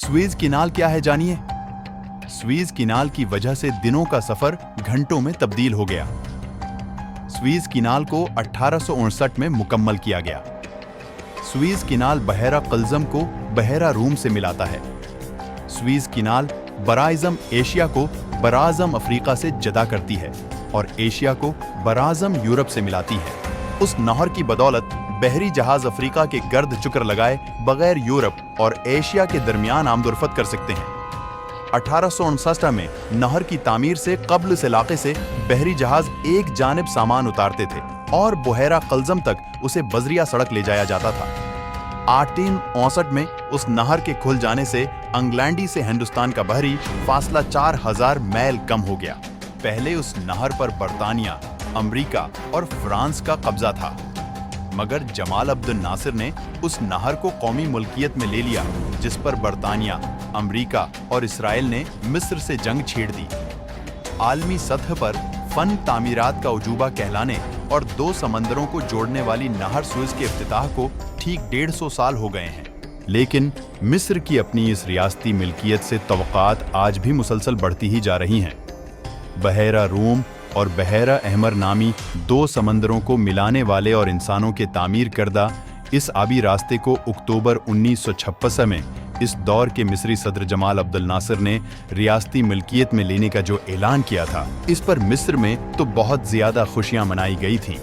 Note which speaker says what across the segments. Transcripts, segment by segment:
Speaker 1: Suez canal क्या है जानिए। स्वेज किनाल की वजह से दिनों का सफर घंटों में तब्दील हो गया। स्वेज किनाल को 1859 में मुकम्मल किया गया। स्वेज किनाल बहरा कल्ज़म को बहरा रूम से मिलाता है। स्वेज किनाल बराइज़म एशिया को बराज़म अफ्रीका से जदा करती है और एशिया को बराज़म यूरोप से मिलाती है। उस नहर की बदौलत बहरी जहाज अफ्रीका के गर्द चुकर लगाए बगैर यूरोप और एशिया के दरमियान आमदोरफत कर सकते हैं। 1859 में नहर की तामीर से कब्ल इस इलाके से बहरी जहाज एक जानिब सामान उतारते थे और बुहैरा कल्ज़म तक उसे बजरिया सड़क ले जाया जाता था। 1859 में उस नहर के खुल जाने से इंग्लैंडी से हिंदुस्तान का बहरी फासला 4000 मैल कम हो गया। पहले उस नहर पर बरतानिया, अमेरिका और फ्रांस का कब्जा था, मगर जमाल अब्दुल नासिर ने उस नहर को कौमी मुल्कियत में ले लिया, जिस पर बरतानिया, अमेरिका और इसराइल ने मिस्र से जंग छेड़ दी। आलमी सतह पर फन तामीरात का उजूबा कहलाने और दो समंदरों को जोड़ने वाली नहर सुएज के इफ्तिताह को ठीक 150 साल हो गए हैं, लेकिन मिस्र की अपनी इस रियासती मिल्कियत से तवक्कात आज भी मुसलसल बढ़ती ही जा रही हैं। बहरा रूम और बहरा अहमर नामी दो समंदरों को मिलाने वाले और इंसानों के तामीर करदा इस आबी रास्ते को अक्टूबर 1956 में इस दौर के मिस्री सदर जमाल अब्दुल नासिर ने रियासती मिल्कियत में लेने का जो ऐलान किया था, इस पर मिस्र में तो बहुत ज्यादा खुशियां मनाई गई थीं।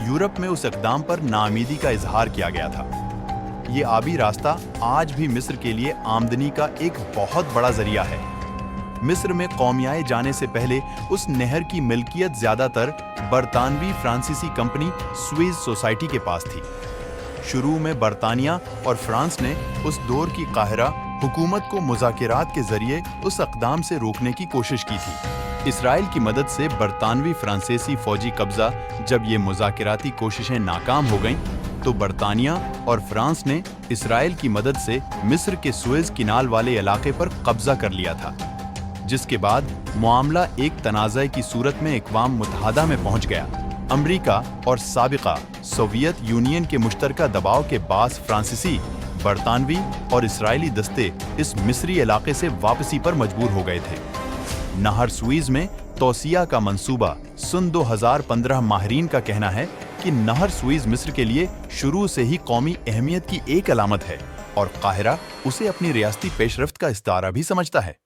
Speaker 1: यूरोप में उस इक़दाम पर नाउमीदी का इजहार किया गया था। ये आबी रास्ता आज भी मिस्र के लिए आमदनी का एक बहुत बड़ा जरिया है। मिस्र में कौमियाए जाने से पहले उस नहर की मिल्कियत ज्यादातर बरतानवी फ्रांसीसी कंपनी स्वेज सोसाइटी के पास थी। शुरू में बरतानिया और फ्रांस ने उस दौर की काहिरा हुकूमत को मुज़ाकिरात के जरिए उस इक़दाम से रोकने की कोशिश की थी। इसराइल की मदद से बरतानवी फ्रांसीसी फौजी कब्जा जब ये मुज़ाकिराती कोशिशें नाकाम हो गईं, तो बरतानिया और फ्रांस ने इसराइल की मदद से मिस्र के सुएज किनाल वाले इलाके पर कब्जा कर लिया था, जिसके बाद मामला एक तनाज़े की सूरत में अक़वाम मुत्तहदा में पहुंच गया। अमेरिका और साबिका सोवियत यूनियन के मुश्तरका दबाव के बास फ्रांसीसी, बरतानवी और इसराइली दस्ते इस मिस्री इलाके से वापसी पर मजबूर हो गए थे। नहर सुएज में तौसिया का मंसूबा सन 2015 माहिरीन का कहना है कि नहर सुएज मिस्र के लिए शुरू से ही कौमी अहमियत की एक अलामत है और काहिरा उसे अपनी रियासती पेशरफ्त का इस्तारा भी समझता है।